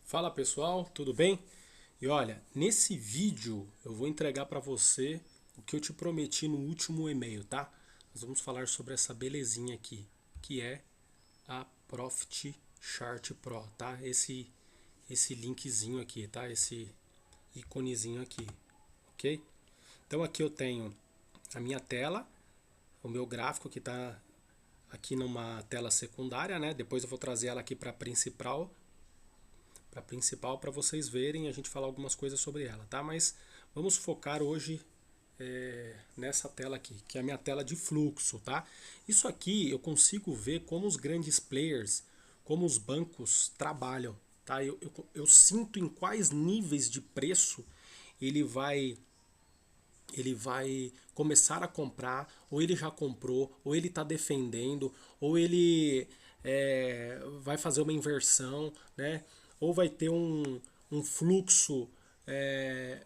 Fala pessoal, tudo bem? E olha, nesse vídeo eu vou entregar para você o que eu te prometi no último e-mail, tá? Nós vamos falar sobre essa belezinha aqui, que é a Profit Chart Pro, tá? Esse linkzinho aqui, tá? Esse iconezinho aqui, ok? Então aqui eu tenho a minha tela, o meu gráfico que está aqui numa tela secundária, né? Depois eu vou trazer ela aqui para principal para vocês verem e a gente falar algumas coisas sobre ela, tá? Mas vamos focar hoje nessa tela aqui, que é a minha tela de fluxo, tá? Isso aqui eu consigo ver como os grandes players, como os bancos trabalham, tá? Eu sinto em quais níveis de preço ele vai ele vai começar a comprar, ou ele já comprou, ou ele está defendendo, ou ele vai fazer uma inversão, né? Ou vai ter um fluxo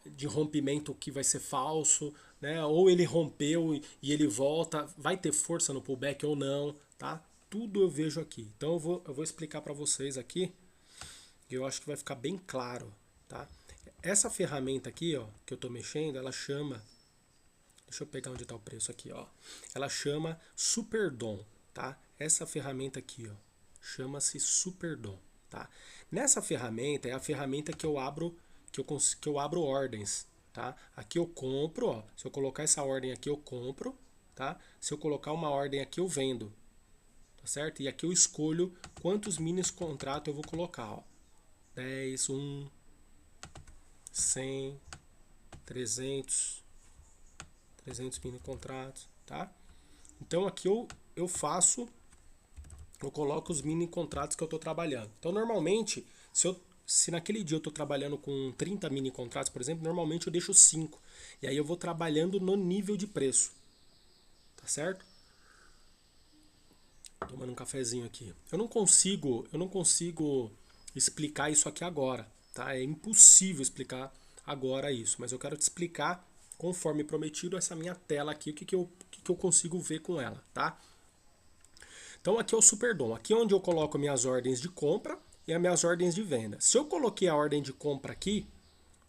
de rompimento que vai ser falso, né? Ou ele rompeu e ele volta, vai ter força no pullback ou não, tá? Tudo eu vejo aqui. Então eu vou explicar para vocês aqui, e eu acho que vai ficar bem claro, tá? Essa ferramenta aqui, ó, que eu estou mexendo, ela chama. Deixa eu pegar onde está o preço aqui, ó. Ela chama Superdom, tá? Essa ferramenta aqui, ó, chama-se Superdom, tá? Nessa ferramenta é a ferramenta que eu abro, que eu abro ordens, tá? Aqui eu compro, ó. Se eu colocar essa ordem aqui eu compro, tá? Se eu colocar uma ordem aqui eu vendo, tá certo? E aqui eu escolho quantos mini contratos eu vou colocar, ó. 10, 1, 100, 300, 300 mini contratos, tá? Então aqui eu coloco os mini contratos que eu estou trabalhando. Então normalmente, se naquele dia eu estou trabalhando com 30 mini contratos, por exemplo, normalmente eu deixo 5. E aí eu vou trabalhando no nível de preço, tá certo? Tomando um cafezinho aqui. Eu não consigo explicar isso aqui agora, tá? É impossível explicar agora isso, mas eu quero te explicar, conforme prometido, essa minha tela aqui, o que eu consigo ver com ela, tá? Então aqui é o Superdom, aqui é onde eu coloco minhas ordens de compra e as minhas ordens de venda. Se eu coloquei a ordem de compra aqui,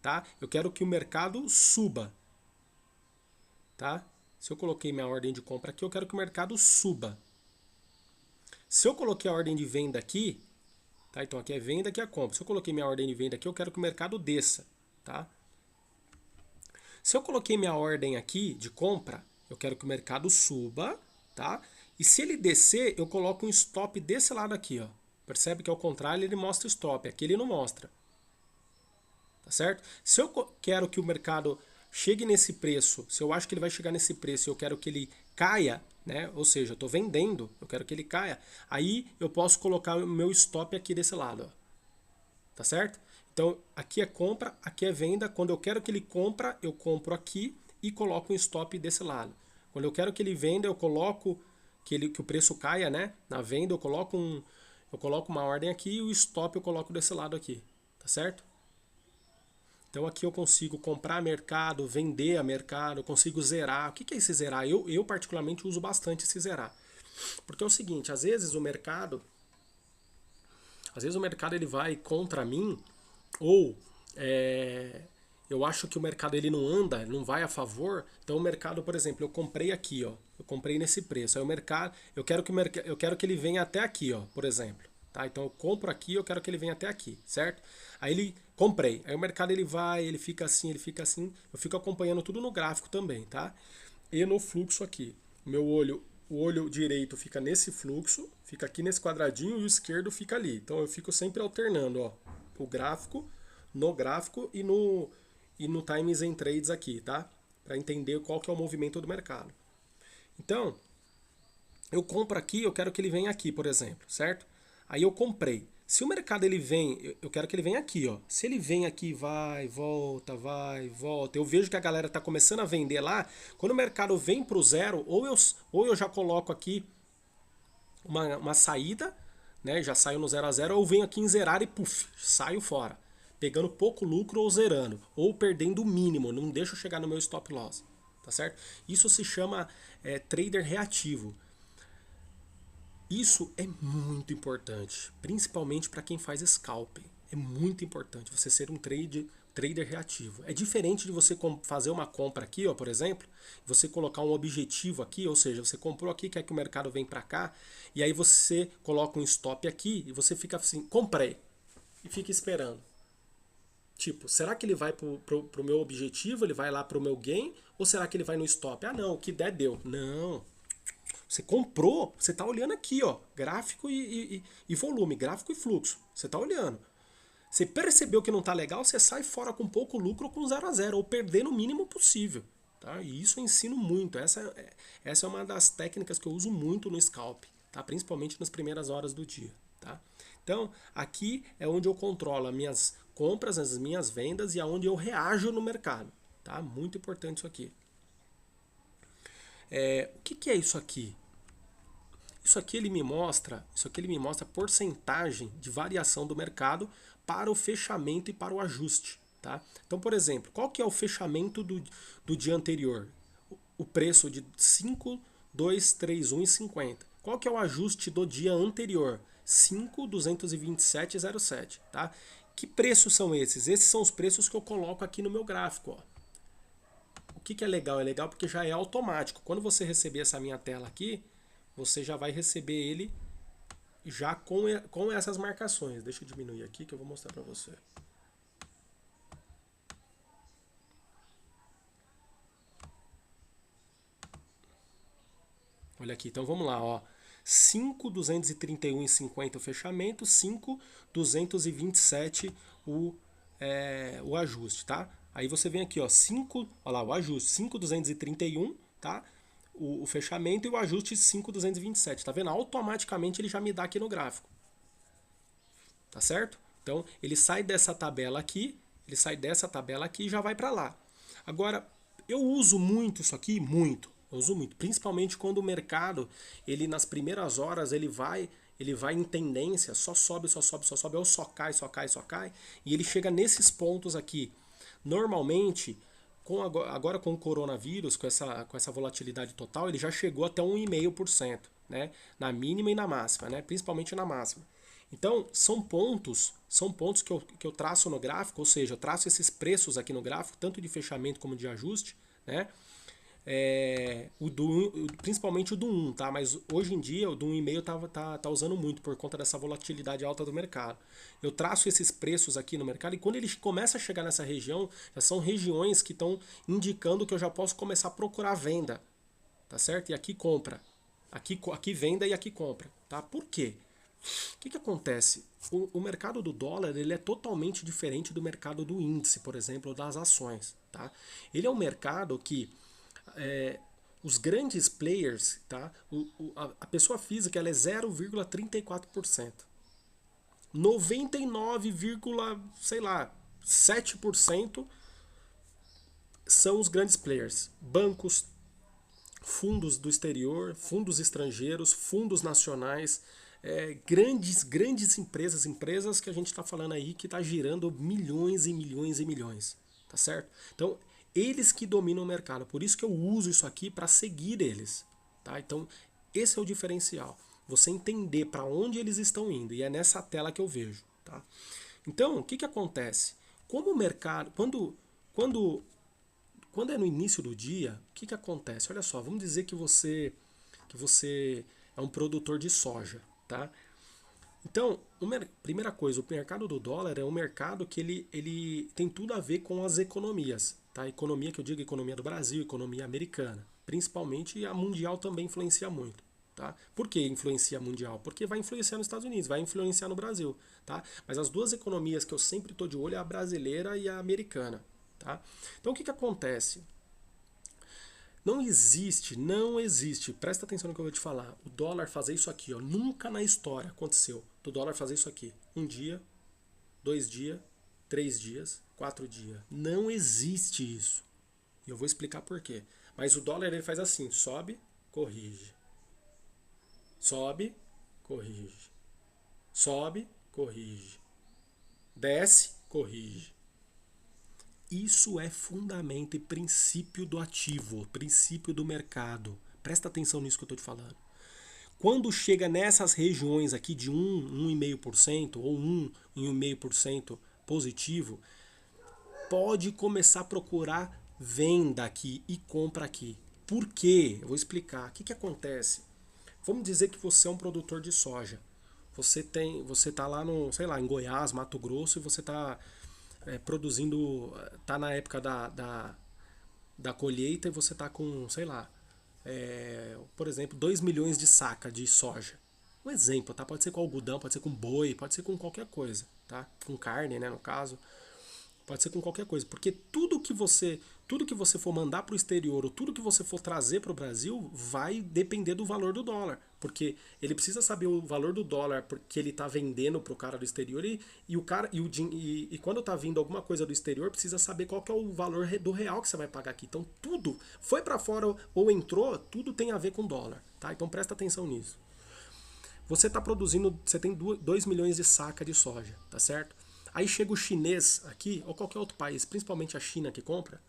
tá? Eu quero que o mercado suba, tá? Se eu coloquei minha ordem de compra aqui, eu quero que o mercado suba. Se eu coloquei a ordem de venda aqui, tá? Então aqui é venda, aqui é compra. Se eu coloquei minha ordem de venda aqui, eu quero que o mercado desça, tá? Se eu coloquei minha ordem aqui de compra, eu quero que o mercado suba, tá? E se ele descer, eu coloco um stop desse lado aqui, ó. Percebe que ao contrário ele mostra stop, aqui ele não mostra. Tá certo? Se eu quero que o mercado chegue nesse preço, se eu acho que ele vai chegar nesse preço e eu quero que ele caia, né? Ou seja, eu estou vendendo, eu quero que ele caia, aí eu posso colocar o meu stop aqui desse lado, ó. Tá certo? Então aqui é compra, aqui é venda. Quando eu quero que ele compra, eu compro aqui e coloco um stop desse lado. Quando eu quero que ele venda, eu coloco que o preço caia, né? Na venda eu coloco uma ordem aqui e o stop eu coloco desse lado aqui, tá certo? Então aqui eu consigo comprar a mercado, vender a mercado, eu consigo zerar. O que é esse zerar? Eu particularmente uso bastante esse zerar. Porque é o seguinte, às vezes o mercado ele vai contra mim, ou eu acho que o mercado ele não anda, não vai a favor. Então o mercado, por exemplo, eu comprei aqui, ó, eu comprei nesse preço. Aí o mercado, eu quero que ele venha até aqui, ó, por exemplo. Tá? Então eu compro aqui, eu quero que ele venha até aqui, certo? Aí ele comprei. Aí o mercado ele vai, ele fica assim, ele fica assim. Eu fico acompanhando tudo no gráfico também, tá? E no fluxo aqui. O olho direito fica nesse fluxo, fica aqui nesse quadradinho e o esquerdo fica ali. Então eu fico sempre alternando, ó, o gráfico, no gráfico e no Times and Trades aqui, tá? Para entender qual que é o movimento do mercado. Então, eu compro aqui, eu quero que ele venha aqui, por exemplo, certo? Aí eu comprei. Se o mercado ele vem, eu quero que ele venha aqui, ó. Se ele vem aqui, vai, volta. Eu vejo que a galera tá começando a vender lá. Quando o mercado vem pro zero, ou eu já coloco aqui uma saída, né? Já saio no 0 a 0, ou eu venho aqui em zerar e puf, saio fora. Pegando pouco lucro ou zerando, ou perdendo o mínimo, não deixo chegar no meu stop loss, tá certo? Isso se chama trader reativo. Isso é muito importante, principalmente para quem faz scalping. É muito importante você ser um trader reativo. É diferente de você fazer uma compra aqui, ó, por exemplo, você colocar um objetivo aqui, ou seja, você comprou aqui, quer que o mercado venha para cá, e aí você coloca um stop aqui e você fica assim, comprei, e fica esperando. Tipo, será que ele vai pro meu objetivo, ele vai lá pro meu gain, ou será que ele vai no stop? Ah, não, o que der, deu. Não. Você comprou, você está olhando aqui, ó, gráfico e volume, gráfico e fluxo. Você está olhando. Você percebeu que não está legal, você sai fora com pouco lucro ou com 0 a 0, ou perder no mínimo possível. Tá? E isso eu ensino muito. Essa é uma das técnicas que eu uso muito no scalp, tá? Principalmente nas primeiras horas do dia. Tá? Então, aqui é onde eu controlo as minhas compras, as minhas vendas e aonde eu reajo no mercado. Tá? Muito importante isso aqui. O que é isso aqui? Isso aqui ele me mostra porcentagem de variação do mercado para o fechamento e para o ajuste. Tá? Então, por exemplo, qual que é o fechamento do dia anterior? O preço de 5.231,50. Qual que é o ajuste do dia anterior? 5.227,07. Tá? Que preços são esses? Esses são os preços que eu coloco aqui no meu gráfico. Ó. O que é legal? É legal porque já é automático. Quando você receber essa minha tela aqui, você já vai receber ele já com essas marcações. Deixa eu diminuir aqui que eu vou mostrar para você. Olha aqui, então vamos lá, ó. 5.231,50 o fechamento, 5.227 o ajuste, tá? Aí você vem aqui, ó, olha lá, o ajuste, 5.231, tá? O fechamento e o ajuste 5.227, tá vendo? Automaticamente ele já me dá aqui no gráfico. Tá certo? Então, ele sai dessa tabela aqui, e já vai para lá. Agora, eu uso muito isso aqui, muito. Eu uso muito, principalmente quando o mercado, ele nas primeiras horas, ele vai em tendência, só sobe, só sobe, só sobe, ou só cai, só cai, só cai, e ele chega nesses pontos aqui. Normalmente, agora com o coronavírus, com essa volatilidade total, ele já chegou até 1,5%, né? Na mínima e na máxima, né? Principalmente na máxima. Então, são pontos que eu traço no gráfico, ou seja, eu traço esses preços aqui no gráfico, tanto de fechamento como de ajuste, né? Principalmente o do 1, tá? Mas hoje em dia o do 1,5 tá usando muito por conta dessa volatilidade alta do mercado. Eu traço esses preços aqui no mercado e quando ele começa a chegar nessa região, já são regiões que estão indicando que eu já posso começar a procurar venda, tá certo? E aqui compra, aqui venda e aqui compra, tá? Por quê? O que acontece? O mercado do dólar ele é totalmente diferente do mercado do índice, por exemplo, ou das ações, tá? Ele é um mercado que os grandes players, tá? A pessoa física ela é 0,34%. 99, sei lá, 7% são os grandes players. Bancos, fundos do exterior, fundos estrangeiros, fundos nacionais, grandes empresas que a gente está falando aí que está girando milhões e milhões e milhões, tá certo? Então, eles que dominam o mercado, por isso que eu uso isso aqui para seguir eles, tá? Então, esse é o diferencial, você entender para onde eles estão indo, e é nessa tela que eu vejo, tá? Então, o que acontece? Como o mercado, quando é no início do dia, o que acontece? Olha só, vamos dizer que você é um produtor de soja, tá? Então, primeira coisa, o mercado do dólar é um mercado que ele tem tudo a ver com as economias, tá? Economia que eu digo, economia do Brasil, economia americana, principalmente a mundial também influencia muito, tá? Por que influencia a mundial? Porque vai influenciar nos Estados Unidos, vai influenciar no Brasil, tá? Mas as duas economias que eu sempre estou de olho é a brasileira e a americana, tá? Então, o que acontece? Não existe, presta atenção no que eu vou te falar. O dólar fazer isso aqui, ó, nunca na história aconteceu. Do dólar fazer isso aqui. 1 dia, 2 dias, 3 dias, 4 dias. Não existe isso. E eu vou explicar por quê. Mas o dólar ele faz assim, sobe, corrige. Sobe, corrige. Sobe, corrige. Desce, corrige. Isso é fundamento e princípio do ativo, princípio do mercado. Presta atenção nisso que eu estou te falando. Quando chega nessas regiões aqui de 1,5% ou 1,5% positivo, pode começar a procurar venda aqui e compra aqui. Por quê? Eu vou explicar. O que acontece? Vamos dizer que você é um produtor de soja. Você tá lá no, sei lá, em Goiás, Mato Grosso, e você tá produzindo, tá na época da colheita e você tá com, sei lá, por exemplo, 2 milhões de saca de soja. Um exemplo, tá? Pode ser com algodão, pode ser com boi, pode ser com qualquer coisa, tá? Com carne, né, no caso. Pode ser com qualquer coisa, porque tudo que você for mandar para o exterior ou tudo que você for trazer para o Brasil vai depender do valor do dólar, porque ele precisa saber o valor do dólar porque ele está vendendo para o cara do exterior e o cara e quando está vindo alguma coisa do exterior precisa saber qual que é o valor do real que você vai pagar aqui. Então tudo foi para fora ou entrou, tudo tem a ver com dólar, tá? Então presta atenção nisso. Você está produzindo, você tem 2 milhões de saca de soja, tá certo? Aí chega o chinês aqui, ou qualquer outro país, principalmente a China que compra,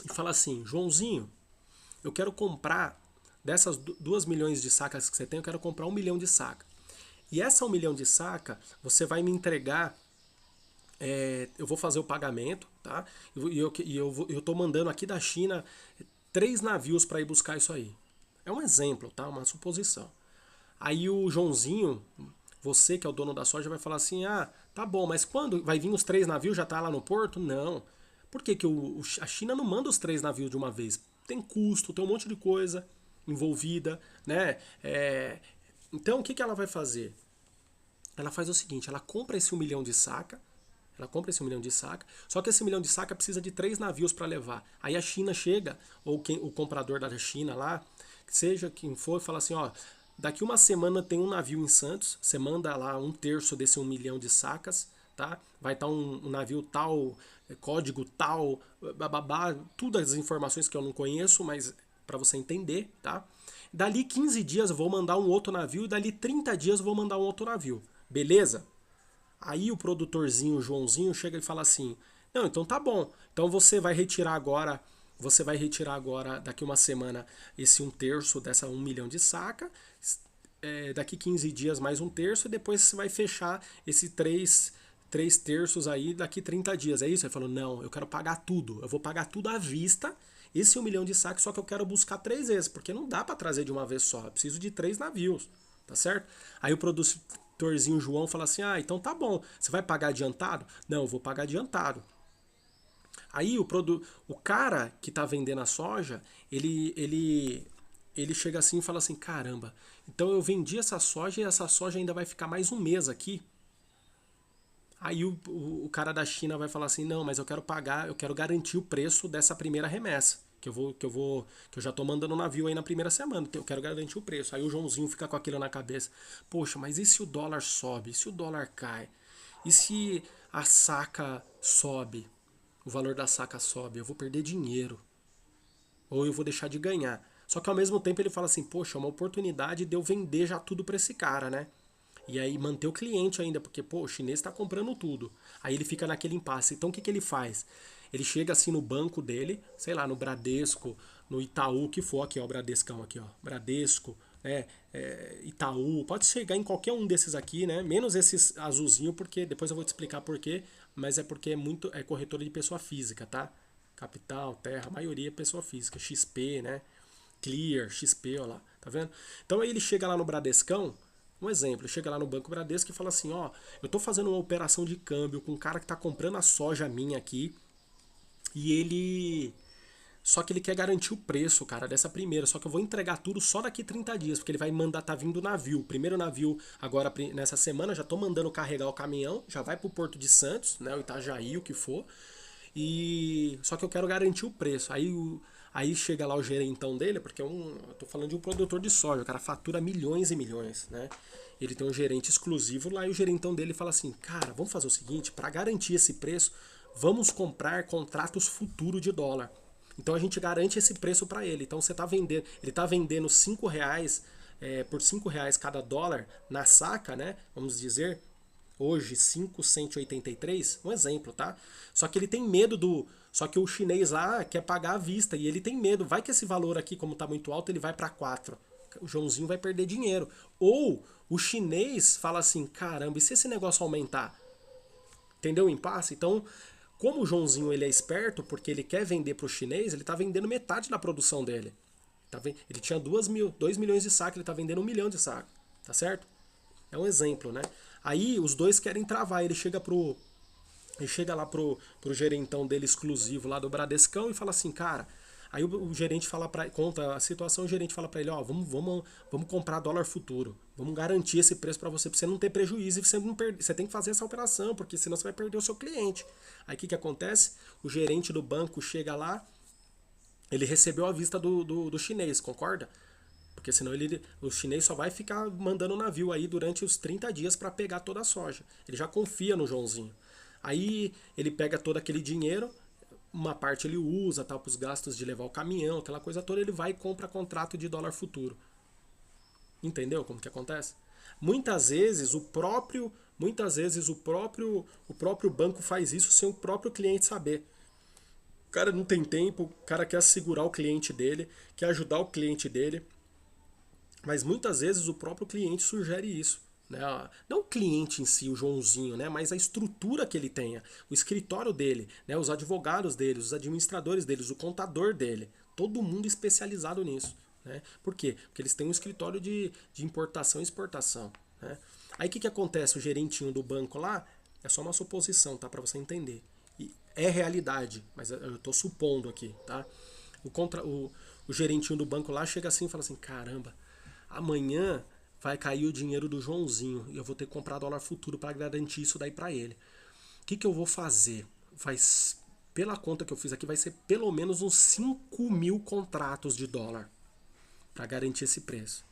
e fala assim: Joãozinho, eu quero comprar dessas 2 milhões de sacas que você tem, eu quero comprar 1 milhão de saca. E essa 1 milhão de saca, você vai me entregar, eu vou fazer o pagamento, tá? E eu tô mandando aqui da China 3 navios para ir buscar isso aí. É um exemplo, tá? Uma suposição. Aí o Joãozinho, você que é o dono da soja, vai falar assim: ah, tá bom, mas quando vai vir os 3 navios, já tá lá no porto? Não. Por que, que a China não manda os 3 navios de uma vez? Tem custo, tem um monte de coisa envolvida, né? Então o que, que ela vai fazer? Ela faz o seguinte: ela compra esse 1 milhão de saca. Ela compra esse 1 milhão de saca, só que esse 1 milhão de saca precisa de 3 navios para levar. Aí a China chega, ou o comprador da China lá, seja quem for, fala assim: ó, daqui uma semana tem um navio em Santos, você manda lá 1/3 desse 1 milhão de sacas, tá? Vai estar um navio tal, código tal, bababá, todas as informações que eu não conheço, mas para você entender, tá? Dali 15 dias eu vou mandar um outro navio, e dali 30 dias eu vou mandar um outro navio. Beleza? Aí o produtorzinho, o Joãozinho, chega e fala assim: não, então tá bom. Então você vai retirar agora, daqui uma semana, esse 1/3 dessa 1 milhão de saca, daqui 15 dias mais 1/3, e depois você vai fechar esse 3/3 aí daqui 30 dias. É isso? Ele falou: não, eu quero pagar tudo. Eu vou pagar tudo à vista, esse 1 milhão de sacas, só que eu quero buscar 3 vezes, porque não dá para trazer de uma vez só. Eu preciso de 3 navios, tá certo? Aí o produtorzinho João fala assim: ah, então tá bom. Você vai pagar adiantado? Não, eu vou pagar adiantado. Aí o cara que tá vendendo a soja, ele chega assim e fala assim: caramba, então eu vendi essa soja e essa soja ainda vai ficar mais um mês aqui. Aí o cara da China vai falar assim: não, mas eu quero pagar, eu quero garantir o preço dessa primeira remessa. Que eu já tô mandando o navio aí na primeira semana, então eu quero garantir o preço. Aí o Joãozinho fica com aquilo na cabeça: poxa, mas e se o dólar sobe? E se o dólar cai? E se a saca sobe? O valor da saca sobe? Eu vou perder dinheiro. Ou eu vou deixar de ganhar. Só que ao mesmo tempo ele fala assim: poxa, é uma oportunidade de eu vender já tudo pra esse cara, né? E aí manter o cliente ainda, porque pô, o chinês está comprando tudo. Aí ele fica naquele impasse. Então o que, que ele faz? Ele chega assim no banco dele, sei lá, no Bradesco, no Itaú, que for aqui, ó, o Bradescão aqui, ó, Bradesco, né, Itaú, pode chegar em qualquer um desses aqui, né, menos esses azulzinho, porque depois eu vou te explicar por quê, mas é porque é corretora de pessoa física, tá? Capital, Terra, a maioria é pessoa física, XP, né, Clear, XP, ó lá, tá vendo? Então aí ele chega lá no Bradescão. Um exemplo, chega lá no Banco Bradesco e fala assim: ó, eu tô fazendo uma operação de câmbio com um cara que tá comprando a soja minha aqui, e ele só que ele quer garantir o preço, cara, dessa primeira, só que eu vou entregar tudo só daqui 30 dias, porque ele vai mandar, tá vindo o navio, o primeiro navio agora nessa semana, já tô mandando carregar o caminhão, já vai pro Porto de Santos, né, o Itajaí, o que for. E só que eu quero garantir o preço. Aí chega lá o gerentão dele, porque eu tô falando de um produtor de soja, o cara fatura milhões e milhões, né? Ele tem um gerente exclusivo lá e o gerentão dele fala assim: cara, vamos fazer o seguinte, para garantir esse preço, vamos comprar contratos futuros de dólar. Então a gente garante esse preço para ele. Então você tá vendendo, ele tá vendendo R$ 5 por R$ 5 cada dólar na saca, né? Vamos dizer. hoje 5,183, um exemplo, tá? Só que ele tem medo do... Só que o chinês lá quer pagar à vista e ele tem medo. Vai que esse valor aqui, como tá muito alto, ele vai para 4. O Joãozinho vai perder dinheiro. Ou o chinês fala assim, caramba, e se esse negócio aumentar? Entendeu o impasse? Então, como o Joãozinho ele é esperto, porque ele quer vender para o chinês, ele está vendendo metade da produção dele. Ele tinha 2 milhões de sacos, ele está vendendo 1 milhão de sacos. Tá certo? É um exemplo, né? Aí os dois querem travar, ele chega lá pro gerentão dele exclusivo lá do Bradescão e fala assim, cara, aí o gerente fala conta a situação, o gerente fala para ele, ó, vamos comprar dólar futuro, vamos garantir esse preço para você não ter prejuízo e você tem que fazer essa operação, porque senão você vai perder o seu cliente. Aí o que acontece? O gerente do banco chega lá, ele recebeu a vista do chinês, concorda? Porque senão o chinês só vai ficar mandando navio aí durante os 30 dias para pegar toda a soja. Ele já confia no Joãozinho. Aí ele pega todo aquele dinheiro, uma parte ele usa para os gastos de levar o caminhão, aquela coisa toda, ele vai e compra contrato de dólar futuro. Entendeu como que acontece? Muitas vezes o próprio banco faz isso sem o próprio cliente saber. O cara não tem tempo, o cara quer assegurar o cliente dele, quer ajudar o cliente dele. Mas muitas vezes o próprio cliente sugere isso. Né? Não o cliente em si, o Joãozinho, né? Mas a estrutura que ele tenha, o escritório dele, né? Os advogados dele, os administradores deles, o contador dele. Todo mundo especializado nisso. Né? Por quê? Porque eles têm um escritório de importação e exportação. Né? Aí o que acontece? O gerentinho do banco lá, é só uma suposição, tá? Para você entender. E é realidade, mas eu estou supondo aqui. Tá? O gerentinho do banco lá chega assim e fala assim, caramba, amanhã vai cair o dinheiro do Joãozinho e eu vou ter que comprar dólar futuro para garantir isso daí para ele. O que eu vou fazer? Pela conta que eu fiz aqui, vai ser pelo menos uns 5 mil contratos de dólar para garantir esse preço.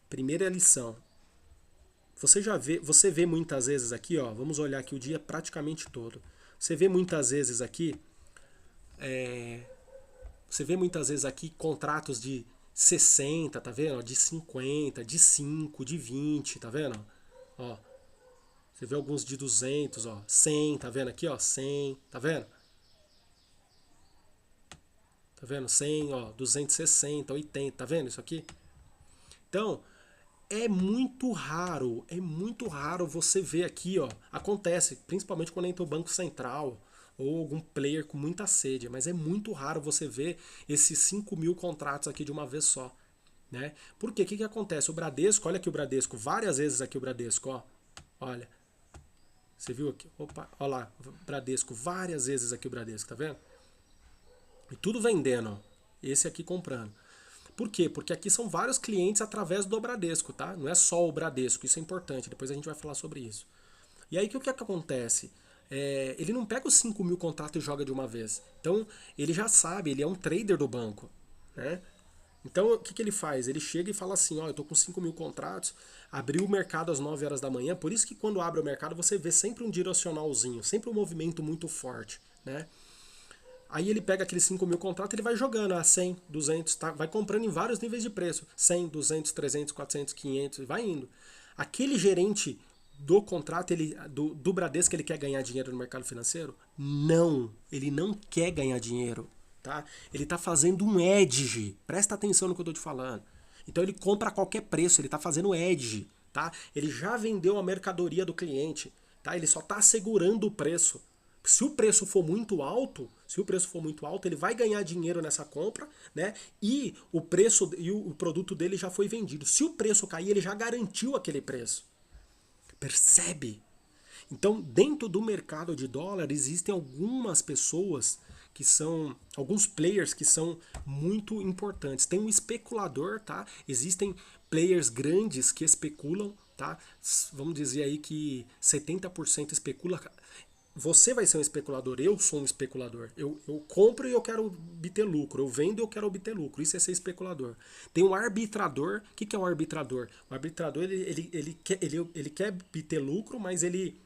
Primeira lição. Você vê muitas vezes aqui, ó, vamos olhar aqui o dia praticamente todo. Você vê muitas vezes aqui contratos de 60, tá vendo? De 50, de 5, de 20, tá vendo? Ó, você vê alguns de 200, ó, 100, tá vendo aqui, ó, 100, tá vendo? Tá vendo? 100, ó, 260, 80, tá vendo isso aqui? Então, é muito raro você ver aqui, ó, acontece, principalmente quando entra o Banco Central ou algum player com muita sede, mas é muito raro você ver esses 5 mil contratos aqui de uma vez só. Né? Por quê? O que acontece? O Bradesco, olha aqui o Bradesco, várias vezes aqui o Bradesco, ó. Olha. Você viu aqui? Opa, olha lá, Bradesco, várias vezes aqui o Bradesco, tá vendo? E tudo vendendo, ó. Esse aqui comprando. Por quê? Porque aqui são vários clientes através do Bradesco, tá? Não é só o Bradesco, isso é importante, depois a gente vai falar sobre isso. E aí o que acontece? Ele não pega os 5 mil contratos e joga de uma vez. Então, ele já sabe, ele é um trader do banco, né? Então, o que ele faz? Ele chega e fala assim, ó, eu tô com 5 mil contratos, abriu o mercado às 9 horas da manhã, por isso que quando abre o mercado você vê sempre um direcionalzinho, sempre um movimento muito forte, né? Aí ele pega aqueles 5 mil contratos, ele vai jogando a 100, 200, tá? Vai comprando em vários níveis de preço, 100, 200, 300, 400, 500, vai indo. Aquele gerente do contrato, do Bradesco, ele quer ganhar dinheiro no mercado financeiro? Não, ele não quer ganhar dinheiro. Tá? Ele está fazendo um edge. Presta atenção no que eu estou te falando. Então ele compra a qualquer preço, ele está fazendo edge. Tá? Ele já vendeu a mercadoria do cliente. Tá? Ele só está assegurando o preço. Se o preço for muito alto, ele vai ganhar dinheiro nessa compra, né? E o produto dele já foi vendido. Se o preço cair, ele já garantiu aquele preço. Percebe? Então, dentro do mercado de dólar, existem algumas pessoas alguns players que são muito importantes. Tem um especulador, tá? Existem players grandes que especulam, tá? Vamos dizer aí que 70% especula. Você vai ser um especulador, eu sou um especulador. Eu compro e eu quero obter lucro, eu vendo e eu quero obter lucro. Isso é ser especulador. Tem um arbitrador. O que é um arbitrador? O arbitrador ele quer obter lucro, mas ele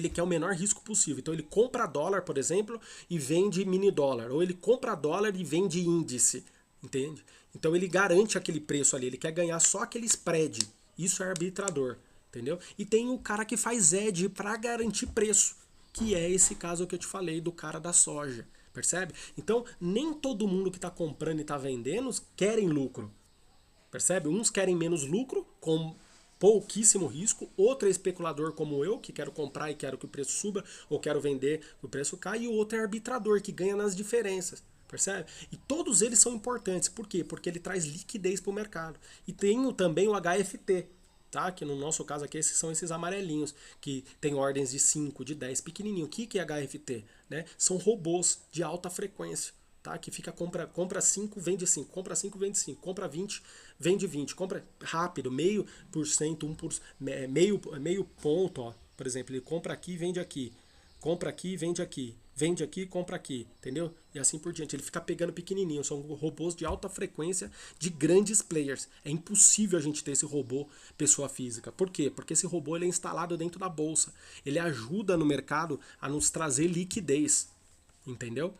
quer o menor risco possível. Então ele compra dólar, por exemplo, e vende mini dólar. Ou ele compra dólar e vende índice. Entende? Então ele garante aquele preço ali. Ele quer ganhar só aquele spread. Isso é arbitrador. entendeu? E tem o cara que faz edge para garantir preço, que é esse caso que eu te falei do cara da soja, percebe? Então, nem todo mundo que está comprando e está vendendo querem lucro, percebe? Uns querem menos lucro, com pouquíssimo risco, outro é especulador como eu, que quero comprar e quero que o preço suba, ou quero vender que o preço caia, e o outro é arbitrador, que ganha nas diferenças. Percebe? E todos eles são importantes. Por quê? Porque ele traz liquidez para o mercado. E tem também o HFT, tá? Que no nosso caso aqui são esses amarelinhos, que tem ordens de 5, de 10, pequenininho. O que é HFT? Né? São robôs de alta frequência. Tá? Que fica compra 5, vende 5, compra 5, vende 5, compra 20, vende 20, compra rápido, meio por cento, meio ponto, ó. Por exemplo, ele compra aqui, vende aqui, compra aqui, vende aqui, compra aqui, entendeu? E assim por diante. Ele fica pegando pequenininho, são robôs de alta frequência de grandes players. É impossível a gente ter esse robô pessoa física. Por quê? Porque esse robô ele é instalado dentro da bolsa. Ele ajuda no mercado a nos trazer liquidez, entendeu?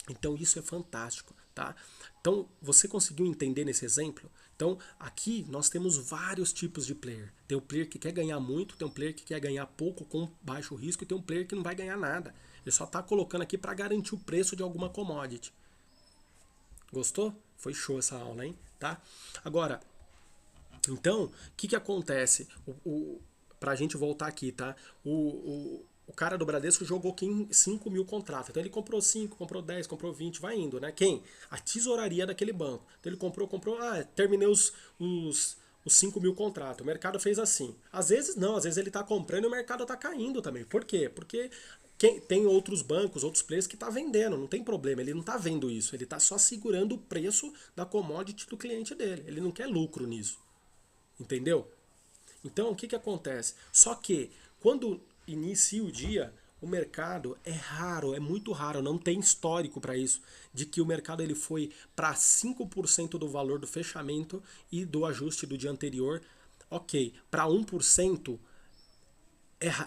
Então isso é fantástico, tá? Então você conseguiu entender nesse exemplo? Então aqui nós temos vários tipos de player. Tem o player que quer ganhar muito, tem um player que quer ganhar pouco com baixo risco e tem um player que não vai ganhar nada. Ele só está colocando aqui para garantir o preço de alguma commodity. Gostou? Foi show essa aula, hein? Tá? Agora, então, o que acontece? Pra gente voltar aqui, tá? O cara do Bradesco jogou 5 mil contratos. Então ele comprou 5, comprou 10, comprou 20, vai indo, né? Quem? A tesouraria daquele banco. Então ele comprou, terminei os 5 mil contratos. O mercado fez assim. Às vezes não, às vezes ele tá comprando e o mercado tá caindo também. Por quê? Porque tem outros bancos, outros players que tá vendendo, não tem problema, ele não tá vendo isso, ele tá só segurando o preço da commodity do cliente dele. Ele não quer lucro nisso. Entendeu? Então, o que acontece? Só que, quando inicia o dia, o mercado é raro, é muito raro, não tem histórico para isso, de que o mercado ele foi para 5% do valor do fechamento e do ajuste do dia anterior. Ok, para 1%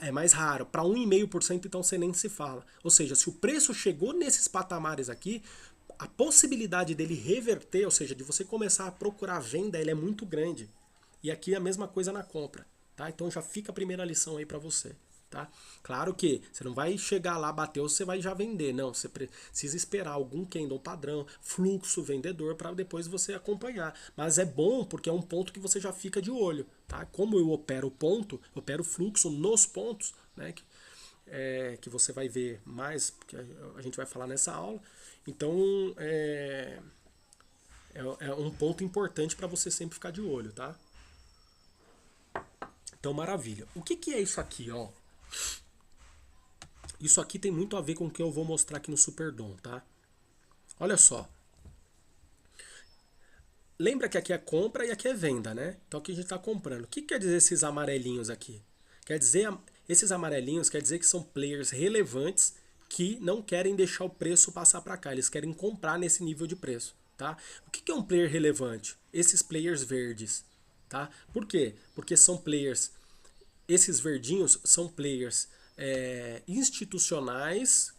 é mais raro, para 1,5% então você nem se fala. Ou seja, se o preço chegou nesses patamares aqui, a possibilidade dele reverter, ou seja, de você começar a procurar venda, ele é muito grande. E aqui é a mesma coisa na compra, tá? Então já fica a primeira lição aí para você, tá? Claro que você não vai chegar lá, bateu, você vai já vender, não. Você precisa esperar algum candle padrão, fluxo vendedor para depois você acompanhar. Mas é bom porque é um ponto que você já fica de olho, tá? Como eu opero ponto, eu opero fluxo nos pontos, né? Que você vai ver mais, porque a gente vai falar nessa aula. Então é um ponto importante para você sempre ficar de olho, tá? Então, maravilha. O que é isso aqui, ó? Isso aqui tem muito a ver com o que eu vou mostrar aqui no Superdom, tá? Olha só. Lembra que aqui é compra e aqui é venda, né? Então aqui a gente está comprando. O que quer dizer esses amarelinhos aqui? Quer dizer, esses amarelinhos quer dizer que são players relevantes que não querem deixar o preço passar para cá. Eles querem comprar nesse nível de preço, tá? O que é um player relevante? Esses players verdes, tá? Por quê? Porque são players, esses verdinhos são players institucionais,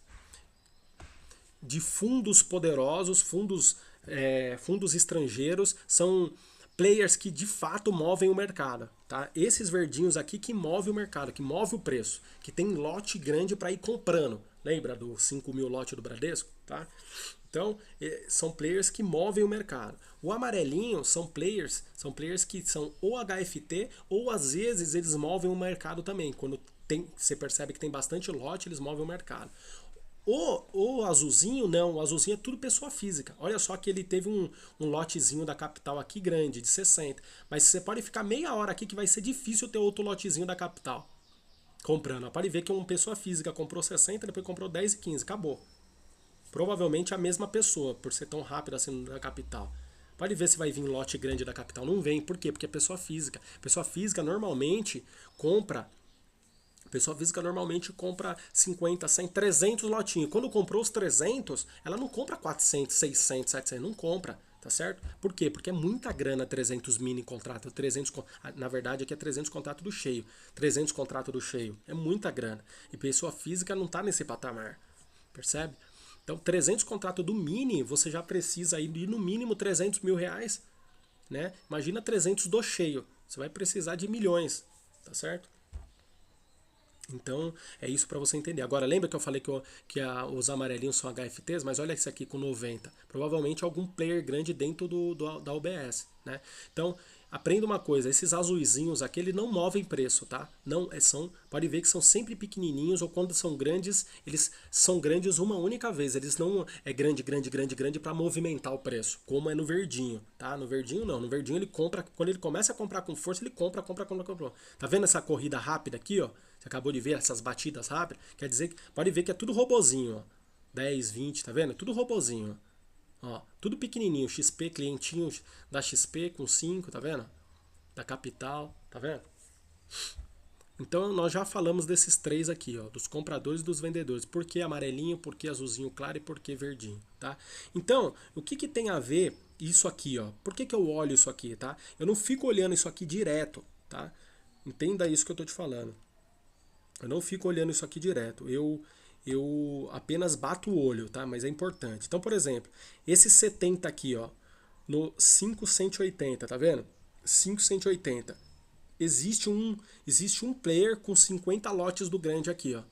de fundos poderosos, fundos estrangeiros, são players que de fato movem o mercado. Tá? Esses verdinhos aqui que movem o mercado, que move o preço, que tem lote grande para ir comprando. Lembra do 5 mil lote do Bradesco? Tá? Então, são players que movem o mercado. O amarelinho são players que são ou HFT ou às vezes eles movem o mercado também. Quando você percebe que tem bastante lote, eles movem o mercado. O azulzinho, não. O azulzinho é tudo pessoa física. Olha só que ele teve um lotezinho da Capital aqui grande, de 60. Mas você pode ficar meia hora aqui que vai ser difícil ter outro lotezinho da Capital comprando. Pode ver que uma pessoa física comprou 60, depois comprou 10 e 15. Acabou. Provavelmente a mesma pessoa, por ser tão rápido assim da Capital. Pode ver se vai vir lote grande da Capital. Não vem. Por quê? Porque é pessoa física. Pessoa física normalmente compra... Pessoa física normalmente compra 50, 100, 300 lotinhos. Quando comprou os 300, ela não compra 400, 600, 700, não compra, tá certo? Por quê? Porque é muita grana 300 mini contrato, 300, na verdade aqui é 300 contrato do cheio, 300 contrato do cheio, é muita grana. E pessoa física não tá nesse patamar, percebe? Então 300 contrato do mini, você já precisa ir no mínimo 300 mil reais, né? Imagina 300 do cheio, você vai precisar de milhões. tá certo? Então, é isso para você entender. Agora, lembra que eu falei os amarelinhos são HFTs? Mas olha esse aqui com 90. Provavelmente algum player grande dentro da OBS, né? Então, aprenda uma coisa. Esses azuizinhos aqui, eles não movem preço, tá? Não, pode ver que são sempre pequenininhos ou quando são grandes, eles são grandes uma única vez. Eles não é grande, grande, grande, grande para movimentar o preço, como é no verdinho, tá? No verdinho não. No verdinho ele compra, quando ele começa a comprar com força, ele compra, compra, compra, compra. Tá vendo essa corrida rápida aqui, ó? Você acabou de ver essas batidas rápidas? Quer dizer que pode ver que é tudo robozinho, ó. 10, 20, tá vendo? Tudo robozinho. Ó, tudo pequenininho, XP, clientinho da XP com 5, tá vendo? Da Capital, tá vendo? Então nós já falamos desses três aqui, ó, dos compradores e dos vendedores. Por que amarelinho, por que azulzinho claro e por que verdinho, tá? Então, o que que tem a ver isso aqui, ó? Por que que eu olho isso aqui, tá? Eu não fico olhando isso aqui direto, tá? Entenda isso que eu tô te falando. Eu não fico olhando isso aqui direto. Eu apenas bato o olho, tá? Mas é importante. Então, por exemplo, esse 70 aqui, ó, no 5,180, tá vendo? 5,180. Existe um player com 50 lotes do grande aqui, ó.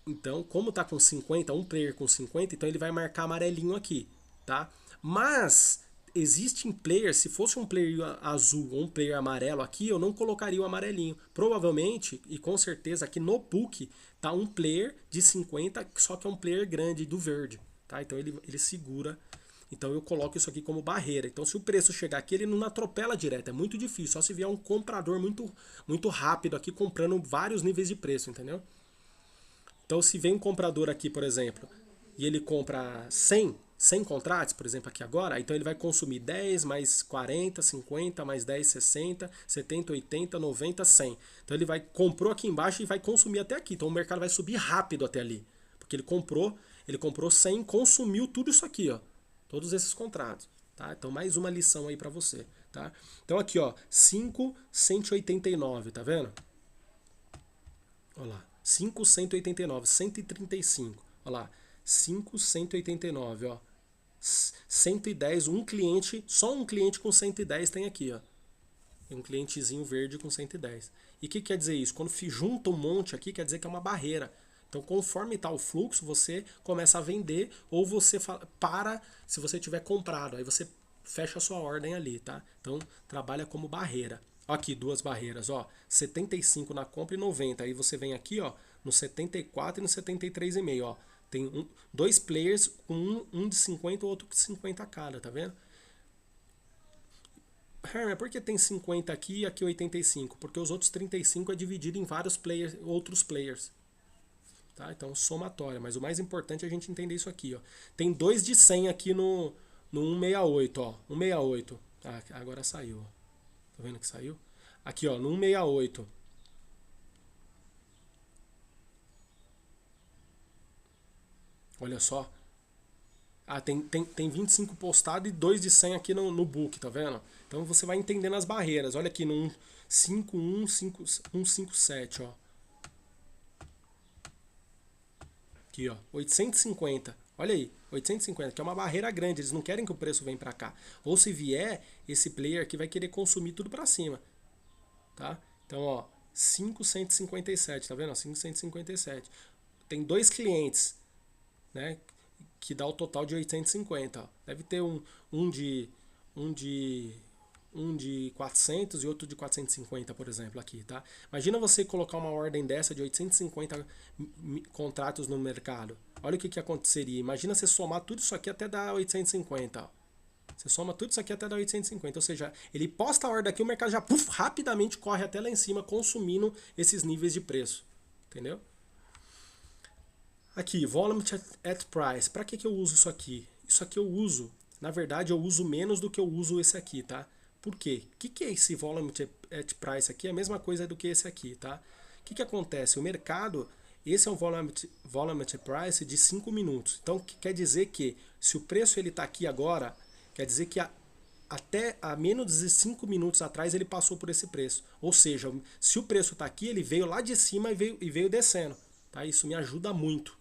Então, como tá com 50, um player com 50, então ele vai marcar amarelinho aqui, tá? Mas existem players, se fosse um player azul ou um player amarelo aqui, eu não colocaria o amarelinho. Provavelmente, e com certeza, aqui no book tá um player de 50, só que é um player grande do verde, tá? Então ele segura. Então eu coloco isso aqui como barreira. Então se o preço chegar aqui, ele não atropela direto, é muito difícil. Só se vier um comprador muito rápido aqui comprando vários níveis de preço, entendeu? Então se vem um comprador aqui, por exemplo, e ele compra 100 contratos, por exemplo, aqui agora, então ele vai consumir 10 mais 40, 50 mais 10, 60, 70, 80, 90, 100. Então ele comprou aqui embaixo e vai consumir até aqui. Então o mercado vai subir rápido até ali, porque ele comprou 100, consumiu tudo isso aqui, ó. Todos esses contratos, tá? Então mais uma lição aí para você, tá? Então aqui, ó, 5,189, tá vendo? Olha lá, 5,189, 135. Olha lá, 5,189, ó. 110, só um cliente com 110 tem aqui, ó. Tem um clientezinho verde com 110. E o que quer dizer isso? Quando junta um monte aqui, quer dizer que é uma barreira. Então, conforme está o fluxo, você começa a vender ou você para se você tiver comprado. Aí você fecha a sua ordem ali, tá? Então, trabalha como barreira. Ó, aqui, duas barreiras, ó. 75 na compra e 90. Aí você vem aqui, ó, no 74 e no 73,5, ó. Tem dois players, um de 50 e outro de 50 cada, tá vendo? Herman, por que tem 50 aqui e aqui 85? Porque os outros 35 é dividido em vários players, outros players. Tá? Então, somatória. Mas o mais importante é a gente entender isso aqui, ó. Tem dois de 100 aqui no 168, ó. 168. Ah, agora saiu, ó. Tá vendo que saiu? Aqui, ó, no 168. Olha só. Ah, tem 25 postado e 2 de 100 aqui no book, tá vendo? Então você vai entendendo as barreiras. Olha aqui no 51557, ó. Aqui, ó, 850. Olha aí, 850, que é uma barreira grande. Eles não querem que o preço venha para cá. Ou se vier, esse player aqui vai querer consumir tudo para cima, tá? Então, ó, 557, tá vendo? 557. Tem dois clientes, né, que dá o total de 850. Ó. Deve ter um de 400 e outro de 450, por exemplo, aqui, tá? Imagina você colocar uma ordem dessa de 850 contratos no mercado. Olha o que aconteceria. Imagina você somar tudo isso aqui até dar 850, ó. Você soma tudo isso aqui até dar 850, ou seja, ele posta a ordem aqui, o mercado já rapidamente corre até lá em cima, consumindo esses níveis de preço, entendeu? Aqui, volume at price. Para que eu uso isso aqui? Isso aqui eu uso, na verdade, eu uso menos do que eu uso esse aqui, tá? Por quê? O que é esse volume at price aqui? É a mesma coisa do que esse aqui, tá? O que acontece? O mercado, esse é um volume at price de 5 minutos. Então, quer dizer que se o preço ele está aqui agora, quer dizer que até a menos de 5 minutos atrás ele passou por esse preço. Ou seja, se o preço está aqui, ele veio lá de cima e veio descendo. Tá? Isso me ajuda muito.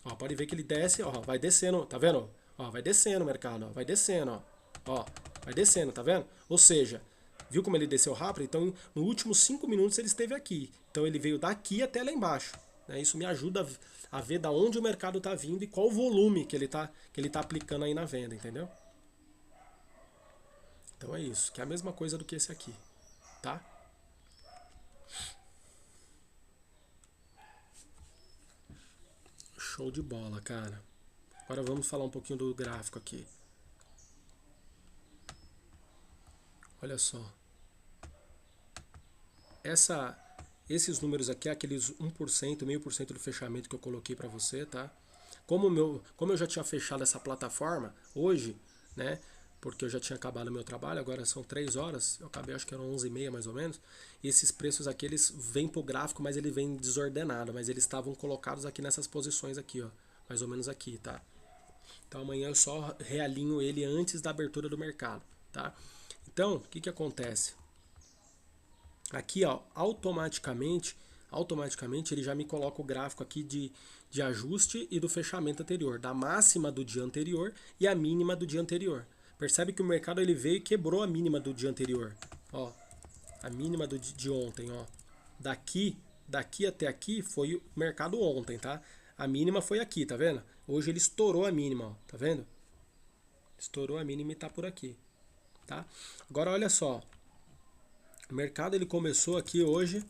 Ó, pode ver que ele desce, ó, vai descendo, tá vendo? Ó, vai descendo o mercado, ó, vai descendo, ó, vai descendo, tá vendo? Ou seja, Viu como ele desceu rápido? Então, nos últimos 5 minutos ele esteve aqui. Então, ele veio daqui até lá embaixo. Né? Isso me ajuda a ver da onde o mercado está vindo e qual o volume que ele tá aplicando aí na venda, entendeu? Então é isso, que é a mesma coisa do que esse aqui, tá? Show de bola, cara. Agora vamos falar um pouquinho do gráfico aqui. Olha só. Esses números aqui, aqueles 1%, 0,5% do fechamento que eu coloquei para você, tá? Como eu já tinha fechado essa plataforma hoje, né? Porque eu já tinha acabado o meu trabalho, agora são 3 horas, eu acabei acho que eram 11h30 mais ou menos, e esses preços aqui eles vêm pro gráfico, mas ele vem desordenado, mas eles estavam colocados aqui nessas posições aqui, ó, mais ou menos aqui, tá? Então amanhã eu só realinho ele antes da abertura do mercado, tá? Então, o que que acontece? Aqui, ó, automaticamente ele já me coloca o gráfico aqui de ajuste e do fechamento anterior, da máxima do dia anterior e a mínima do dia anterior. Percebe que o mercado ele veio e quebrou a mínima do dia anterior. Ó, a mínima de ontem, ó. Daqui até aqui foi o mercado ontem, tá? A mínima foi aqui, tá vendo? Hoje ele estourou a mínima, ó, tá vendo? Estourou a mínima e tá por aqui, tá? Agora olha só. O mercado ele começou aqui hoje.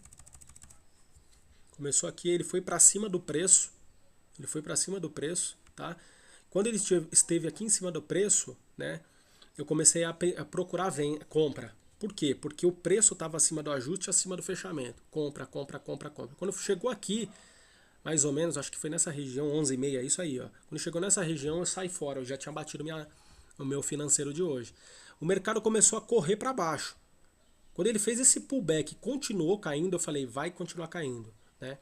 Começou aqui, ele foi para cima do preço. Ele foi para cima do preço, tá? Quando ele esteve aqui em cima do preço, né? Eu comecei a procurar compra. Por quê? Porque o preço estava acima do ajuste e acima do fechamento. Compra, compra, compra, compra. Quando chegou aqui, mais ou menos, acho que foi nessa região, 11h30, isso aí, ó. Quando chegou nessa região, eu saí fora. Eu já tinha batido o meu financeiro de hoje. O mercado começou a correr para baixo. Quando ele fez esse pullback e continuou caindo, eu falei, vai continuar caindo, né?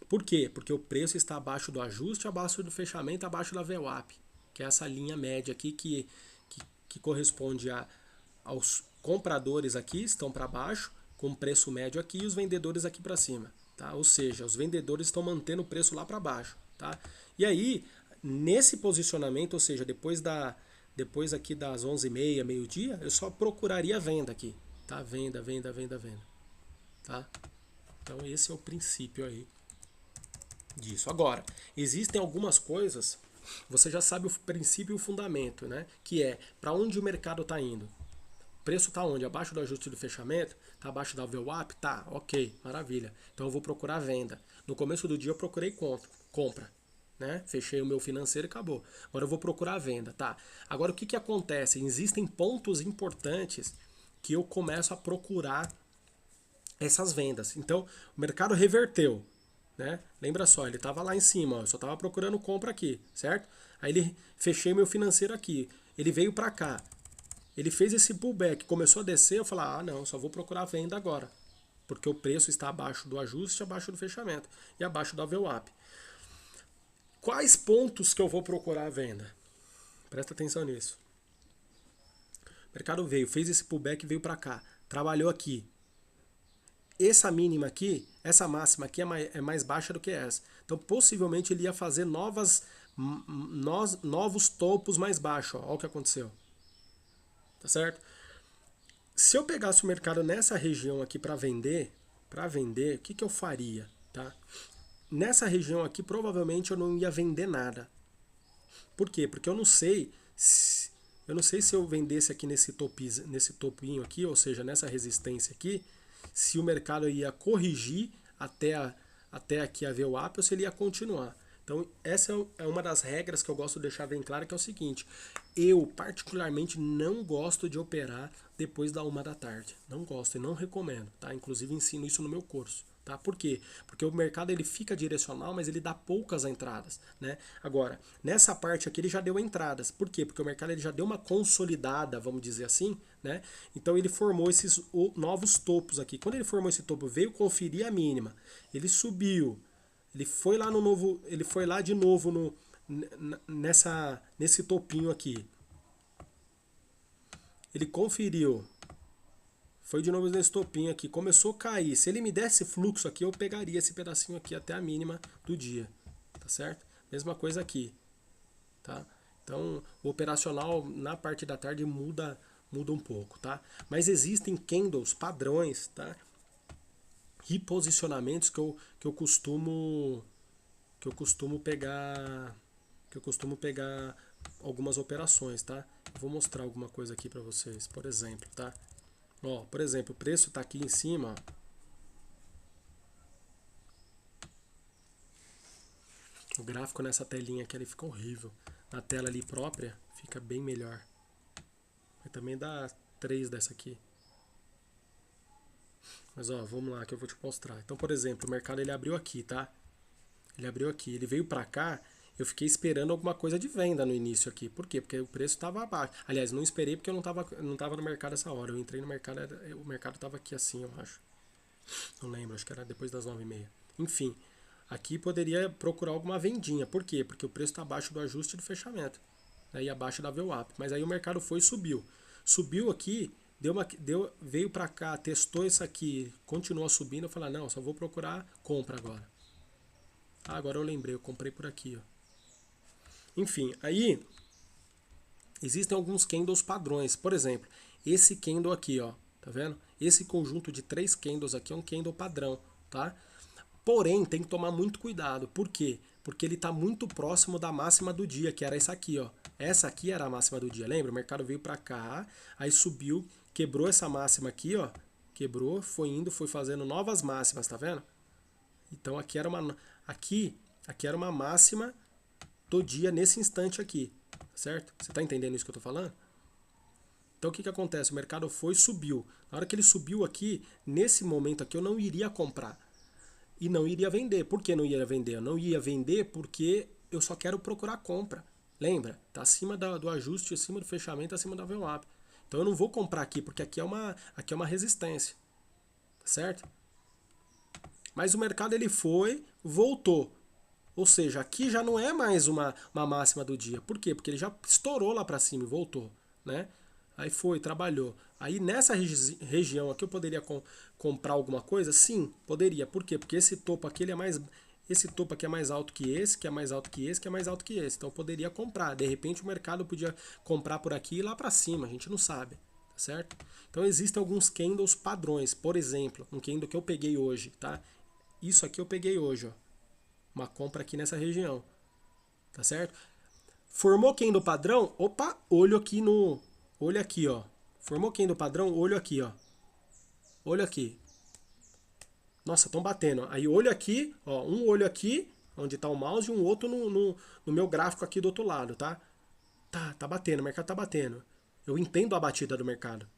Por quê? Porque o preço está abaixo do ajuste, abaixo do fechamento, abaixo da VWAP, que é essa linha média aqui que corresponde aos compradores aqui, estão para baixo, com preço médio aqui, e os vendedores aqui para cima, tá? Ou seja, os vendedores estão mantendo o preço lá para baixo, tá? E aí, nesse posicionamento, ou seja, depois aqui das 11h30, meio-dia, eu só procuraria venda aqui, tá? Venda, venda, venda, venda, tá? Então esse é o princípio aí disso. Agora, existem algumas coisas, você já sabe o princípio e o fundamento, né? Que é para onde o mercado está indo. O preço está onde? Abaixo do ajuste do fechamento? Está abaixo da VWAP? Tá, ok, maravilha. Então eu vou procurar venda. No começo do dia eu procurei compra, né? Fechei o meu financeiro e acabou. Agora eu vou procurar venda, tá? Agora o que acontece? Existem pontos importantes que eu começo a procurar essas vendas. Então o mercado reverteu. Né? Lembra só, ele estava lá em cima, ó, eu só estava procurando compra aqui, certo? Aí ele fechei meu financeiro aqui, ele veio para cá, ele fez esse pullback, começou a descer, eu falei, ah não, só vou procurar venda agora, porque o preço está abaixo do ajuste, abaixo do fechamento e abaixo da VWAP. Quais pontos que eu vou procurar a venda? Presta atenção nisso. O mercado veio, fez esse pullback, veio para cá, trabalhou aqui. Essa mínima aqui, essa máxima aqui é mais baixa do que essa. Então, possivelmente, ele ia fazer novos topos mais baixos. Olha o que aconteceu. Tá certo? Se eu pegasse o mercado nessa região aqui para vender, o que eu faria? Tá? Nessa região aqui, provavelmente, eu não ia vender nada. Por quê? Porque eu não sei se eu vendesse aqui nesse topinho aqui, ou seja, nessa resistência aqui, se o mercado ia corrigir até aqui a VWAP ou se ele ia continuar. Então essa é uma das regras que eu gosto de deixar bem clara, que é o seguinte: eu particularmente não gosto de operar depois da 1 da tarde. Não gosto e não recomendo, tá? Inclusive ensino isso no meu curso. Tá? Por quê? Porque o mercado ele fica direcional, mas ele dá poucas entradas, né? Agora, nessa parte aqui ele já deu entradas. Por quê? Porque o mercado ele já deu uma consolidada, vamos dizer assim, né? Então ele formou esses novos topos aqui. Quando ele formou esse topo, veio conferir a mínima. Ele subiu. Ele foi lá ele foi lá de novo nesse topinho aqui. Ele conferiu. Foi de novo nesse topinho aqui, começou a cair. Se ele me desse fluxo aqui, eu pegaria esse pedacinho aqui até a mínima do dia, tá certo? Mesma coisa aqui, tá? Então, o operacional na parte da tarde muda muda um pouco, tá? Mas existem candles padrões, tá? E posicionamentos que eu costumo pegar algumas operações, tá? Eu vou mostrar alguma coisa aqui para vocês, por exemplo, tá? Ó, por exemplo, o preço tá aqui em cima, ó. O gráfico nessa telinha aqui ele fica horrível. Na tela ali própria fica bem melhor. Mas também dá 3 dessa aqui. Mas ó, vamos lá que eu vou te mostrar. Então, por exemplo, o mercado ele abriu aqui, tá? Ele abriu aqui, ele veio pra cá, eu fiquei esperando alguma coisa de venda no início aqui. Por quê? Porque o preço estava abaixo. Aliás, não esperei porque eu não tava no mercado essa hora. Eu entrei no mercado, o mercado estava aqui assim, eu acho. Não lembro, acho que era depois das 9h30. Enfim, aqui poderia procurar alguma vendinha. Por quê? Porque o preço está abaixo do ajuste do fechamento, né, e abaixo da VWAP. Mas aí o mercado foi e subiu. Subiu aqui, veio para cá, testou isso aqui, continuou subindo. Eu falei, não, só vou procurar compra agora. Ah, agora eu lembrei, eu comprei por aqui, ó. Enfim, aí existem alguns candles padrões. Por exemplo, esse candle aqui, ó, tá vendo? Esse conjunto de 3 candles aqui é um candle padrão, tá? Porém, tem que tomar muito cuidado. Por quê? Porque ele está muito próximo da máxima do dia, que era essa aqui, ó. Essa aqui era a máxima do dia, lembra? O mercado veio para cá, aí subiu, quebrou essa máxima aqui, ó. Quebrou, foi indo, foi fazendo novas máximas, tá vendo? Então aqui era uma máxima do dia nesse instante aqui, certo? Você está entendendo isso que eu estou falando? Então o que acontece? O mercado foi e subiu. Na hora que ele subiu aqui, nesse momento aqui eu não iria comprar. E não iria vender. Por que não iria vender? Eu não ia vender porque eu só quero procurar compra. Lembra? Está acima do ajuste, acima do fechamento, acima da VWAP. Então eu não vou comprar aqui, porque aqui é uma resistência. Certo? Mas o mercado ele foi, voltou. Ou seja, aqui já não é mais uma máxima do dia. Por quê? Porque ele já estourou lá para cima e voltou, né? Aí foi, trabalhou. Aí nessa região aqui eu poderia comprar alguma coisa? Sim, poderia. Por quê? Porque esse topo aqui ele é mais alto que esse, que é mais alto que esse, que é mais alto que esse. Então eu poderia comprar. De repente o mercado podia comprar por aqui e lá para cima, a gente não sabe, tá certo? Então existem alguns candles padrões. Por exemplo, um candle que eu peguei hoje, tá? Isso aqui eu peguei hoje, ó. Uma compra aqui nessa região, tá certo? Formou candle padrão? Opa, olho aqui, ó. Formou candle padrão? Olho aqui, ó. Olho aqui. Nossa, estão batendo. Aí olho aqui, ó, um olho aqui, onde está o mouse, e um outro no meu gráfico aqui do outro lado, tá? Tá batendo, o mercado tá batendo. Eu entendo a batida do mercado.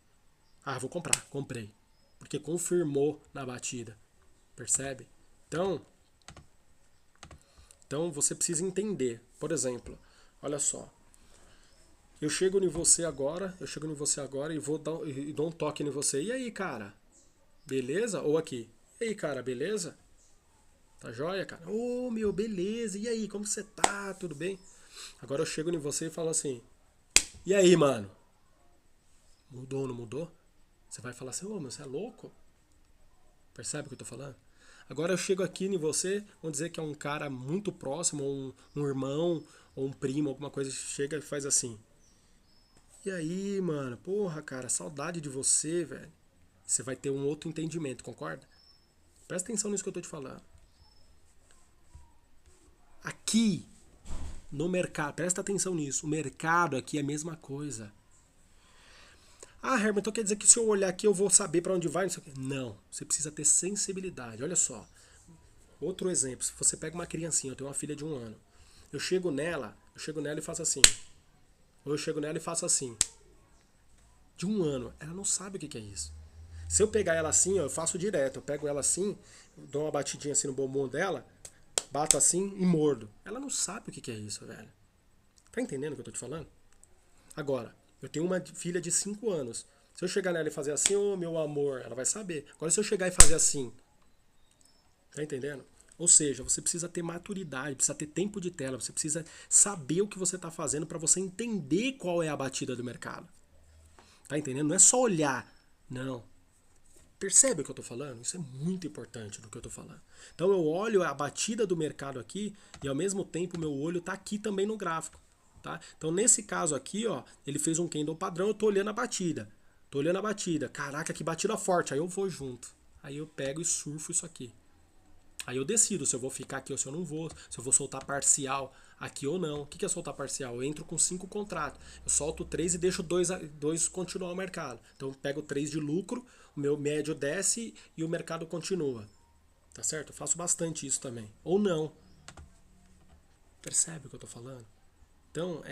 Ah, vou comprar, comprei. Porque confirmou na batida. Percebe? Então você precisa entender. Por exemplo, olha só. Eu chego em você agora e dou um toque em você. E aí, cara? Beleza? Ou aqui. E aí, cara, beleza? Tá joia, cara? Ô, meu, beleza. E aí, como você tá? Tudo bem? Agora eu chego em você e falo assim: e aí, mano? Mudou ou não mudou? Você vai falar assim: ô, meu, você é louco? Percebe o que eu tô falando? Agora eu chego aqui em você, vamos dizer que é um cara muito próximo, ou um irmão, ou um primo, alguma coisa, chega e faz assim: e aí, mano? Porra, cara, saudade de você, velho. Você vai ter um outro entendimento, concorda? Presta atenção nisso que eu tô te falando. Aqui, no mercado, presta atenção nisso. O mercado aqui é a mesma coisa. Ah, Herman, então quer dizer que se eu olhar aqui eu vou saber para onde vai? Não, você precisa ter sensibilidade. Olha só. Outro exemplo, se você pega uma criancinha, eu tenho uma filha de 1 ano. Eu chego nela e faço assim. Ou eu chego nela e faço assim. De 1 ano, ela não sabe o que é isso. Se eu pegar ela assim, ó, eu faço direto. Eu pego ela assim, dou uma batidinha assim no bumbum dela, bato assim e mordo. Ela não sabe o que é isso, velho. Tá entendendo o que eu tô te falando? Agora, eu tenho uma filha de 5 anos. Se eu chegar nela e fazer assim, ô meu amor, ela vai saber. Agora, se eu chegar e fazer assim, tá entendendo? Ou seja, você precisa ter maturidade, precisa ter tempo de tela, você precisa saber o que você está fazendo para você entender qual é a batida do mercado. Tá entendendo? Não é só olhar. Não. Percebe o que eu estou falando? Isso é muito importante do que eu estou falando. Então eu olho a batida do mercado aqui e ao mesmo tempo meu olho está aqui também no gráfico. Tá? Então nesse caso aqui, ó, ele fez um candle padrão, eu tô olhando a batida. Tô olhando a batida. Caraca, que batida forte. Aí eu vou junto. Aí eu pego e surfo isso aqui. Aí eu decido se eu vou ficar aqui ou se eu não vou, se eu vou soltar parcial aqui ou não. O que é soltar parcial? Eu entro com 5 contratos. Eu solto 3 e deixo dois continuar o mercado. Então eu pego 3 de lucro, o meu médio desce e o mercado continua. Tá certo? Eu faço bastante isso também. Ou não. Percebe o que eu tô falando? Então,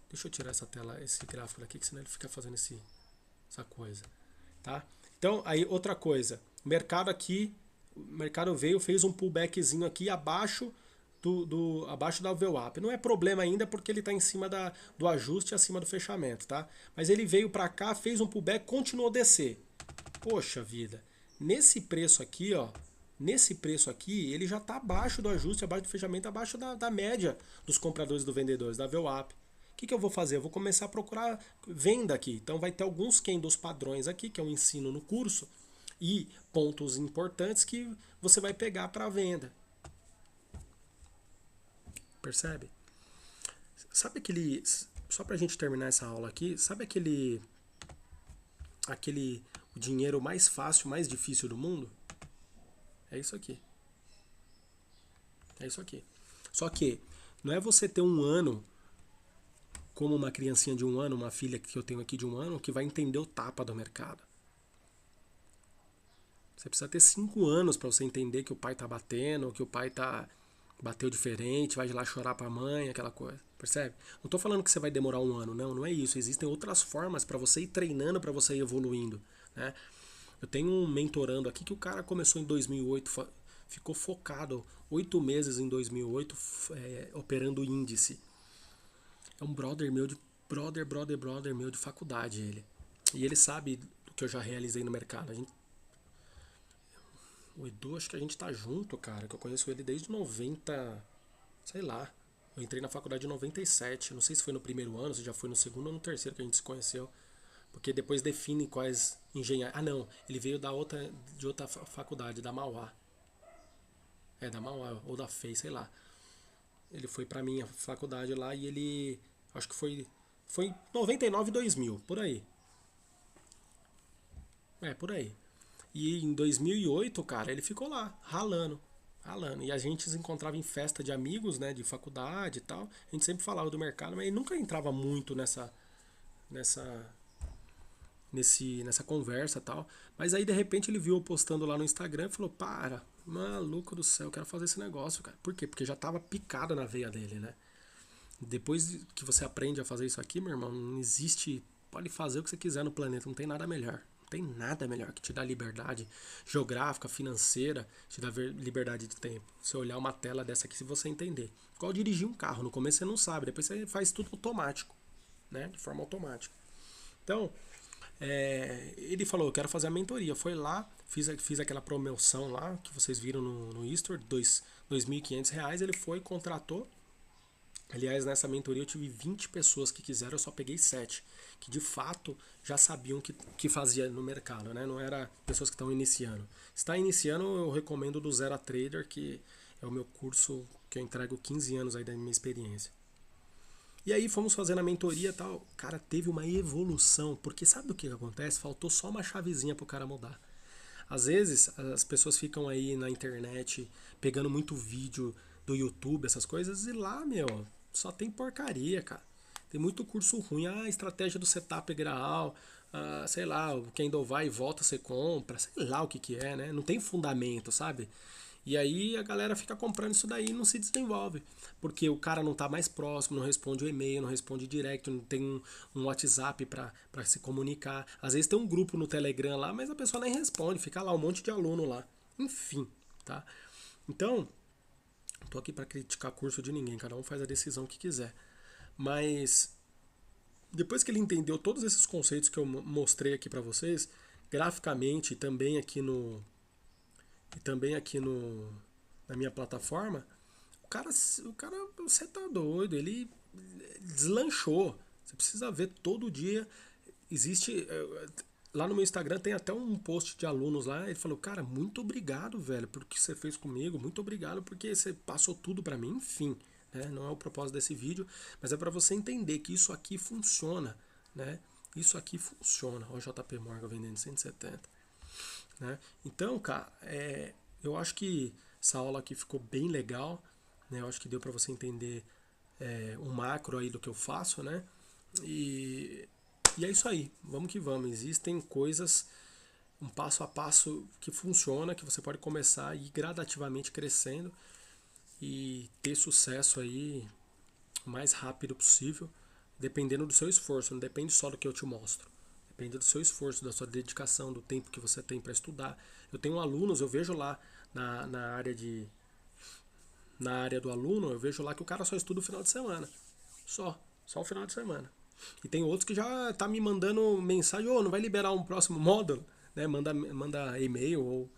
deixa eu tirar essa tela, esse gráfico daqui, que senão ele fica fazendo essa coisa. Tá? Então, aí outra coisa. O mercado aqui, o mercado veio, fez um pullbackzinho aqui abaixo abaixo da VWAP. Não é problema ainda porque ele está em cima do ajuste, acima do fechamento, tá? Mas ele veio para cá, fez um pullback, continuou a descer. Poxa vida. Nesse preço aqui, ó, nesse preço aqui, ele já está abaixo do ajuste, abaixo do fechamento, abaixo da média dos compradores e dos vendedores, da VWAP. O que eu vou fazer? Eu vou começar a procurar venda aqui. Então vai ter alguns candles padrões aqui, que é o ensino no curso, e pontos importantes que você vai pegar para venda. Percebe? Sabe aquele... Só pra gente terminar essa aula aqui, sabe aquele o dinheiro mais fácil, mais difícil do mundo? É isso aqui. É isso aqui. Só que não é você ter um ano, como uma criancinha de 1 ano, uma filha que eu tenho aqui de 1 ano, que vai entender o tapa do mercado. Você precisa ter 5 anos para você entender que o pai tá batendo, que o pai bateu diferente, vai lá chorar pra mãe, aquela coisa. Percebe? Não tô falando que você vai demorar 1 ano, não, não é isso. Existem outras formas para você ir treinando, para você ir evoluindo, né? Eu tenho um mentorando aqui que o cara começou em 2008, ficou focado 8 meses em 2008 operando índice. É um brother meu de brother meu de faculdade, ele. E ele sabe do que eu já realizei no mercado. O Edu, acho que a gente tá junto, cara, que eu conheço ele desde 90, sei lá. Eu entrei na faculdade em 97, não sei se foi no primeiro ano, se já foi no segundo ou no terceiro que a gente se conheceu. Porque depois define quais engenharias. Ah, não, ele veio de outra faculdade, da Mauá. Da Mauá, ou da FEI, sei lá. Ele foi pra minha faculdade lá e ele, acho que foi 99 e 2000, por aí. Por aí. E em 2008, cara, ele ficou lá, ralando, ralando. E a gente se encontrava em festa de amigos, né, de faculdade e tal. A gente sempre falava do mercado, mas ele nunca entrava muito nessa, nessa conversa e tal. Mas aí, de repente, ele viu eu postando lá no Instagram e falou, para, maluco do céu, eu quero fazer esse negócio, cara. Por quê? Porque já tava picado na veia dele, né? Depois que você aprende a fazer isso aqui, meu irmão, não existe... Pode fazer o que você quiser no planeta, não tem nada melhor. Não tem nada melhor que te dar liberdade geográfica, financeira, te dar liberdade de tempo. Você olhar uma tela dessa aqui, se você entender. Igual dirigir um carro, no começo você não sabe, depois você faz tudo automático, né? De forma automática. Então, ele falou, eu quero fazer a mentoria. Foi lá, fiz aquela promoção lá, que vocês viram no Easter, R$ 2.500. Ele foi, contratou. Aliás, nessa mentoria eu tive 20 pessoas que quiseram, eu só peguei 7, que de fato já sabiam que fazia no mercado, né? Não era pessoas que estão iniciando. Se está iniciando, eu recomendo do Zero a Trader, que é o meu curso que eu entrego 15 anos aí da minha experiência. E aí fomos fazendo a mentoria e tal. Cara, teve uma evolução, porque sabe o que acontece? Faltou só uma chavezinha pro cara mudar. Às vezes as pessoas ficam aí na internet pegando muito vídeo do YouTube, essas coisas, e lá, meu, só tem porcaria, cara. Tem muito curso ruim. Estratégia do setup graal, sei lá, o candle vai e volta, você compra, sei lá o que é, né? Não tem fundamento, sabe? E aí a galera fica comprando isso daí e não se desenvolve. Porque o cara não tá mais próximo, não responde o e-mail, não responde direct, não tem um WhatsApp pra se comunicar. Às vezes tem um grupo no Telegram lá, mas a pessoa nem responde, fica lá um monte de aluno lá. Enfim, tá? Então, não tô aqui pra criticar curso de ninguém, cada um faz a decisão que quiser. Mas depois que ele entendeu todos esses conceitos que eu mostrei aqui pra vocês, graficamente e também aqui na minha plataforma, o cara, você tá doido, ele deslanchou. Você precisa ver todo dia. Existe. Lá no meu Instagram tem até um post de alunos lá. Ele falou, cara, muito obrigado, velho, por que você fez comigo. Muito obrigado porque você passou tudo pra mim. Enfim, né? Não é o propósito desse vídeo, mas é para você entender que isso aqui funciona, né? Isso aqui funciona. Olha o JP Morgan vendendo 170, né? Então, cara, eu acho que essa aula aqui ficou bem legal, né? Eu acho que deu para você entender o macro aí do que eu faço, né? E é isso aí, vamos que vamos. Existem coisas, um passo a passo que funciona, que você pode começar a ir gradativamente crescendo e ter sucesso aí o mais rápido possível, dependendo do seu esforço, não depende só do que eu te mostro. Depende do seu esforço, da sua dedicação, do tempo que você tem para estudar. Eu tenho alunos, eu vejo lá na área do aluno, eu vejo lá que o cara só estuda o final de semana. Só o final de semana. E tem outros que já tá me mandando mensagem, não vai liberar um próximo módulo, né? Manda e-mail ou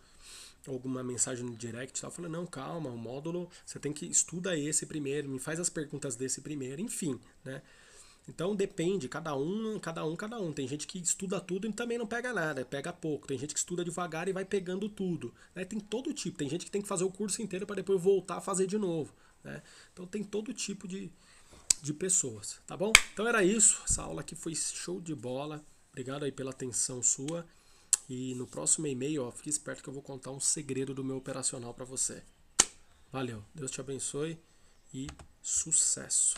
alguma mensagem no direct, tá? Falando, não, calma, o módulo, você tem que estudar esse primeiro, me faz as perguntas desse primeiro, enfim, né? Então depende, cada um. Tem gente que estuda tudo e também não pega nada, pega pouco. Tem gente que estuda devagar e vai pegando tudo, né? Tem todo tipo. Tem gente que tem que fazer o curso inteiro para depois voltar a fazer de novo, né? Então tem todo tipo de pessoas, tá bom? Então era isso. Essa aula aqui foi show de bola. Obrigado aí pela atenção sua. E no próximo e-mail, ó, fique esperto que eu vou contar um segredo do meu operacional para você. Valeu, Deus te abençoe e sucesso!